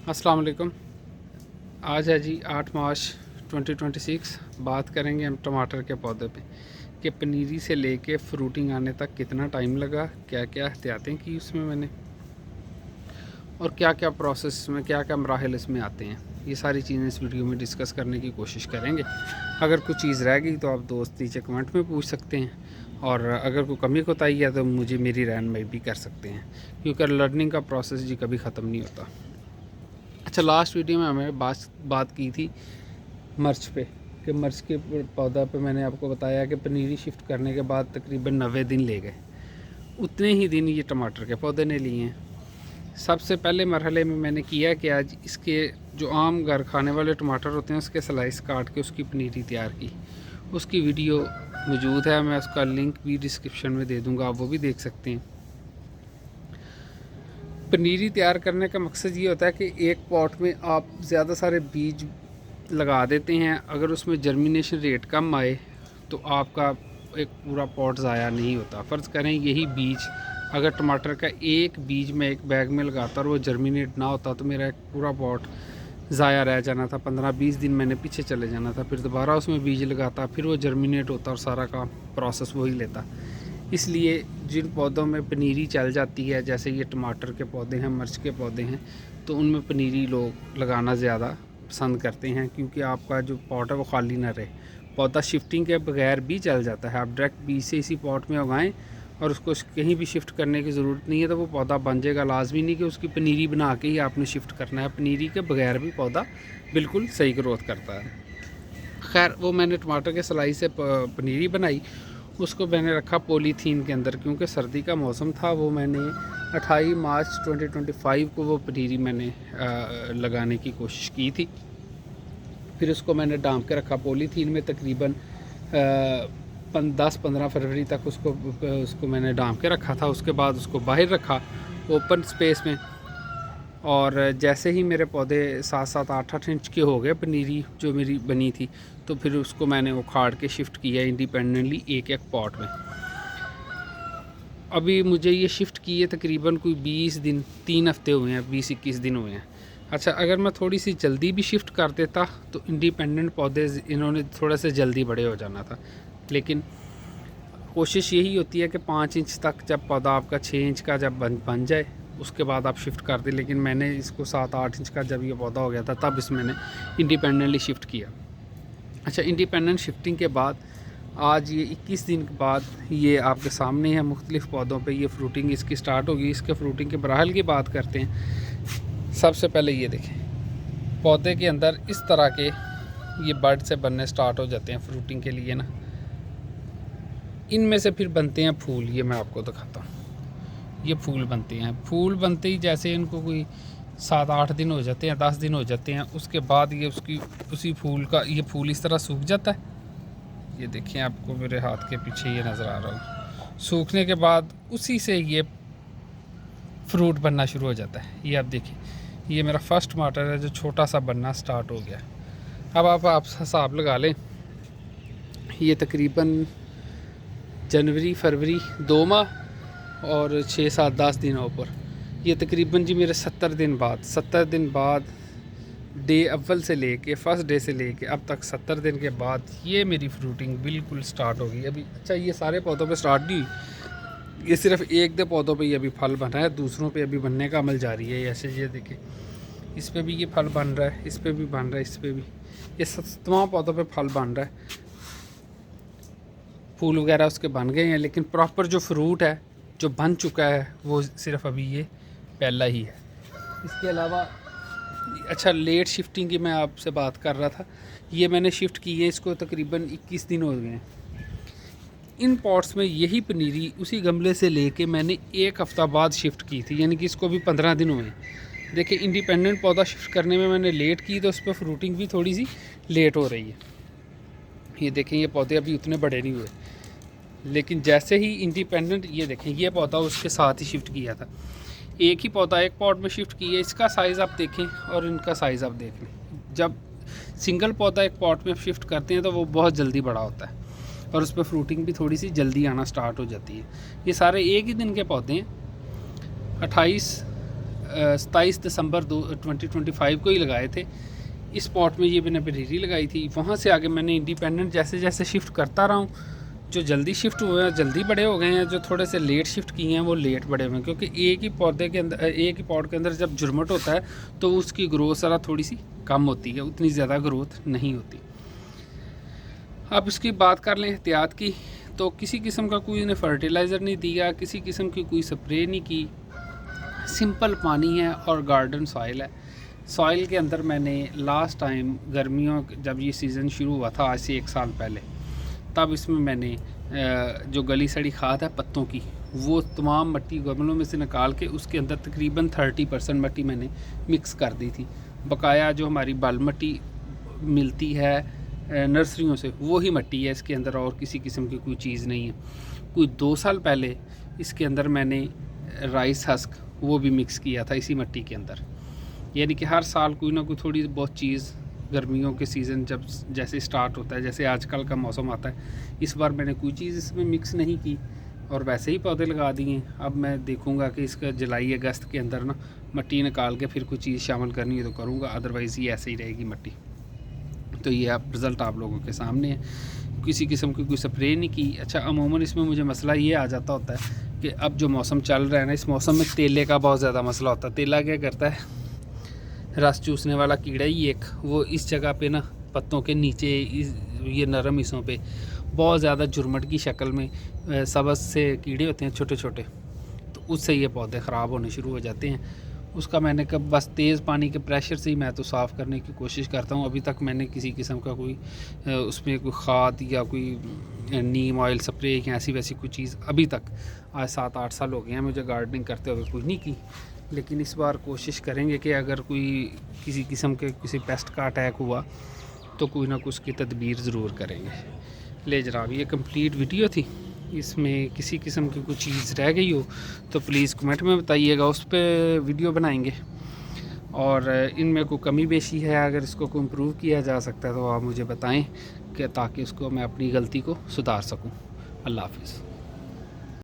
अस्सलाम वालेकुम। आज है जी 8 मार्च 2026। बात करेंगे हम टमाटर के पौधे पे कि पनीरी से लेके फ्रूटिंग आने तक कितना टाइम लगा, क्या क्या एहतियातें की उसमें मैंने, और क्या क्या प्रोसेस में क्या क्या मराहल इसमें आते हैं। ये सारी चीज़ें इस वीडियो में डिस्कस करने की कोशिश करेंगे। अगर कुछ चीज़ रह गई तो आप दोस्त नीचे कमेंट में पूछ सकते हैं, और अगर कोई कमी कोताही है तो मुझे मेरी रहनुमाई भी कर सकते हैं, क्योंकि लर्निंग का प्रोसेस जी कभी ख़त्म नहीं होता। अच्छा, लास्ट वीडियो में हमें बात की थी मर्च पे, कि मर्च के पौधा पे मैंने आपको बताया कि पनीरी शिफ्ट करने के बाद तकरीबन 90 दिन ले गए। उतने ही दिन ये टमाटर के पौधे ने लिए हैं। सबसे पहले मरहले में मैंने किया कि आज इसके जो आम घर खाने वाले टमाटर होते हैं उसके स्लाइस काट के उसकी पनीरी तैयार की। उसकी वीडियो मौजूद है, मैं उसका लिंक भी डिस्क्रिप्शन में दे दूँगा, आप वो भी देख सकते हैं। पनीरी तैयार करने का मकसद ये होता है कि एक पॉट में आप ज़्यादा सारे बीज लगा देते हैं। अगर उसमें जर्मिनेशन रेट कम आए तो आपका एक पूरा पॉट ज़ाया नहीं होता। फ़र्ज़ करें यही बीज अगर टमाटर का एक बीज मैं एक बैग में लगाता और वो जर्मिनेट ना होता तो मेरा एक पूरा पॉट ज़ाया रह जाना था। 15-20 दिन मैंने पीछे चले जाना था, फिर दोबारा उसमें बीज लगाता, फिर वो जर्मिनेट होता और सारा काम प्रोसेस वही लेता। इसलिए जिन पौधों में पनीरी चल जाती है, जैसे ये टमाटर के पौधे हैं, मिर्च के पौधे हैं, तो उनमें पनीरी लोग लगाना ज़्यादा पसंद करते हैं, क्योंकि आपका जो पॉट है वो खाली ना रहे। पौधा शिफ्टिंग के बगैर भी चल जाता है। आप डायरेक्ट बीज से इसी पॉट में उगाएं और उसको कहीं भी शिफ्ट करने की ज़रूरत नहीं है, तो वो पौधा बन जाएगा। लाजमी नहीं कि उसकी पनीरी बना के ही आपने शिफ्ट करना है, पनीरी के बगैर भी पौधा बिल्कुल सही ग्रोथ करता है। खैर, वो मैंने टमाटर के सलाई से पनीरी बनाई, उसको मैंने रखा पॉलीथीन के अंदर, क्योंकि सर्दी का मौसम था। वो मैंने 28 मार्च 2025 को वो पनीरी मैंने लगाने की कोशिश की थी। फिर उसको मैंने डांप के रखा पॉलीथीन में, तकरीबन 10-15 फरवरी तक उसको मैंने डांप के रखा था। उसके बाद उसको बाहर रखा ओपन स्पेस में, और जैसे ही मेरे पौधे 7-7, 8-8 इंच के हो गए, पनीरी जो मेरी बनी थी, तो फिर उसको मैंने उखाड़ के शिफ्ट किया इंडिपेंडेंटली एक एक पॉट में। अभी मुझे ये शिफ्ट किए तकरीबन कोई 20 दिन, 3 हफ्ते हुए हैं, 20-21 दिन हुए हैं। अच्छा, अगर मैं थोड़ी सी जल्दी भी शिफ्ट कर देता तो इंडिपेंडेंट पौधे इन्होंने थोड़ा से जल्दी बड़े हो जाना था, लेकिन कोशिश यही होती है कि 5 इंच तक जब पौधा आपका 6 इंच का जब बन जाए उसके बाद आप शिफ्ट कर दें। लेकिन मैंने इसको 7-8 इंच का जब ये पौधा हो गया था तब इसमें मैंने इंडिपेंडेंटली शिफ्ट किया। अच्छा, इंडिपेंडेंट शिफ्टिंग के बाद आज ये 21 दिन के बाद ये आपके सामने है। मुख्तलिफ़ पौधों पे ये फ्रूटिंग इसकी स्टार्ट होगी। इसके फ्रूटिंग के मराहल की बात करते हैं। सबसे पहले ये देखें, पौधे के अंदर इस तरह के ये बर्ड से बनने स्टार्ट हो जाते हैं फ्रूटिंग के लिए ना। इनमें से फिर बनते हैं फूल। ये मैं आपको दिखाता हूँ, ये फूल बनते हैं। फूल बनते ही जैसे इनको कोई 7-8 दिन हो जाते हैं, 10 दिन हो जाते हैं, उसके बाद ये उसी फूल का ये फूल इस तरह सूख जाता है। ये देखिए, आपको मेरे हाथ के पीछे ये नज़र आ रहा हो। सूखने के बाद उसी से ये फ्रूट बनना शुरू हो जाता है। ये आप देखिए, ये मेरा फर्स्ट टमाटर है जो छोटा सा बनना स्टार्ट हो गया। अब आप हिसाब लगा लें, ये तकरीबन जनवरी फरवरी 2 माह और 6-7-10 दिनों पर, ये तकरीबन जी मेरे 70 दिन बाद डे अव्वल से लेके फर्स्ट डे से लेके अब तक 70 दिन के बाद ये मेरी फ्रूटिंग बिल्कुल स्टार्ट होगी अभी। अच्छा, ये सारे पौधों पे स्टार्ट नहीं हुई, ये सिर्फ एक दो पौधों पे ये अभी फल बन रहा है, दूसरों पे अभी बनने का अमल जारी है। ऐसे ये देखिए, इस पे भी ये फल बन रहा है, इस पे भी बन रहा है, इस पे भी, ये तमाम पौधों पे फल बन रहा है, फूल वगैरह उसके बन गए हैं। लेकिन प्रॉपर जो फ्रूट है जो बन चुका है वो सिर्फ अभी ये पहला ही है। इसके अलावा अच्छा, लेट शिफ्टिंग की मैं आपसे बात कर रहा था, ये मैंने शिफ्ट की है, इसको तकरीबन 21 दिन हो गए हैं। इन पॉट्स में यही पनीरी उसी गमले से लेके मैंने 1 हफ़्ता बाद शिफ्ट की थी, यानी कि इसको भी 15 दिन हुए हैं। देखिए, इंडिपेंडेंट पौधा शिफ्ट करने में मैंने लेट की तो उस पर फ्रूटिंग भी थोड़ी सी लेट हो रही है। ये देखें, ये पौधे अभी उतने बड़े नहीं हुए, लेकिन जैसे ही इंडिपेंडेंट, ये देखें, ये पौधा उसके साथ ही शिफ्ट किया था। एक ही पौधा एक पॉट में शिफ्ट किया, इसका साइज़ आप देखें और इनका साइज़ आप देख लें। जब सिंगल पौधा एक पॉट में शिफ्ट करते हैं तो वो बहुत जल्दी बड़ा होता है और उस पर फ्रूटिंग भी थोड़ी सी जल्दी आना स्टार्ट हो जाती है। ये सारे एक ही दिन के पौधे हैं। 28 27 दिसंबर 2025 को ही लगाए थे। इस पॉट में ये मैंने बरेरी लगाई थी। वहाँ से आगे मैंने इंडिपेंडेंट जैसे जैसे शिफ्ट करता रहा हूँ। जो जल्दी शिफ्ट हुए हैं जल्दी बड़े हो गए हैं, जो थोड़े से लेट शिफ्ट किए हैं वो लेट बड़े हुए हैं, क्योंकि एक ही पौधे के अंदर, एक ही पॉट के अंदर जब जुर्मट होता है तो उसकी ग्रोथ ज़रा थोड़ी सी कम होती है, उतनी ज़्यादा ग्रोथ नहीं होती। अब इसकी बात कर लें एहतियात की, तो किसी किस्म का कोई ने फर्टिलाइज़र नहीं दिया, किसी किस्म की कोई स्प्रे नहीं की, सिंपल पानी है और गार्डन सॉइल है। सॉइल के अंदर मैंने लास्ट टाइम गर्मियों जब ये सीज़न शुरू हुआ था आज से 1 साल पहले, तब इसमें मैंने जो गली सड़ी खाद है पत्तों की, वो तमाम मिट्टी गमलों में से निकाल के उसके अंदर तकरीबन 30% मिट्टी मैंने मिक्स कर दी थी। बकाया जो हमारी बाल मिट्टी मिलती है नर्सरियों से वो ही मिट्टी है इसके अंदर, और किसी किस्म की कोई चीज़ नहीं है। कोई 2 साल पहले इसके अंदर मैंने राइस हस्क वो भी मिक्स किया था इसी मिट्टी के अंदर। यानी कि हर साल कोई ना कोई थोड़ी बहुत चीज़, गर्मियों के सीज़न जब जैसे स्टार्ट होता है, जैसे आजकल का मौसम आता है, इस बार मैंने कोई चीज़ इसमें मिक्स नहीं की और वैसे ही पौधे लगा दिए। अब मैं देखूंगा कि इसका जुलाई अगस्त के अंदर ना मिट्टी निकाल के फिर कोई चीज़ शामिल करनी है तो करूँगा, अदरवाइज़ ये ऐसे ही रहेगी मिट्टी। तो ये आप रिज़ल्ट आप लोगों के सामने है। किसी किस्म की कोई स्प्रे नहीं की। अच्छा, अमूमन इसमें मुझे मसला ये आ जाता होता है कि अब जो मौसम चल रहा है ना, इस मौसम में तेले का बहुत ज़्यादा मसला होता है। तेला क्या करता है, रस चूसने वाला कीड़ा ही एक, वो इस जगह पे ना पत्तों के नीचे ये नरम हिस्सों पे बहुत ज़्यादा जुर्मट की शक्ल में सबस से कीड़े होते हैं छोटे छोटे, तो उससे ये पौधे ख़राब होने शुरू हो जाते हैं। उसका मैंने कब बस तेज़ पानी के प्रेशर से ही मैं तो साफ़ करने की कोशिश करता हूँ। अभी तक मैंने किसी किस्म का कोई उसमें कोई खाद या कोई नीम ऑयल स्प्रे या ऐसी वैसी कोई चीज़ अभी तक, आज 7-8 साल हो गए हैं मुझे गार्डनिंग करते हुए, कोई नहीं की। लेकिन इस बार कोशिश करेंगे कि अगर कोई किसी किस्म के किसी पेस्ट का अटैक हुआ तो कोई ना कुछ की तदबीर ज़रूर करेंगे। ले जनाब, ये कंप्लीट वीडियो थी। इसमें किसी किस्म की कोई चीज़ रह गई हो तो प्लीज़ कमेंट में बताइएगा, उस पर वीडियो बनाएंगे। और इनमें कोई कमी बेशी है, अगर इसको कोई इम्प्रूव किया जा सकता है तो आप मुझे बताएं कि ताकि उसको मैं अपनी गलती को सुधार सकूं। अल्लाह हाफ़िज़।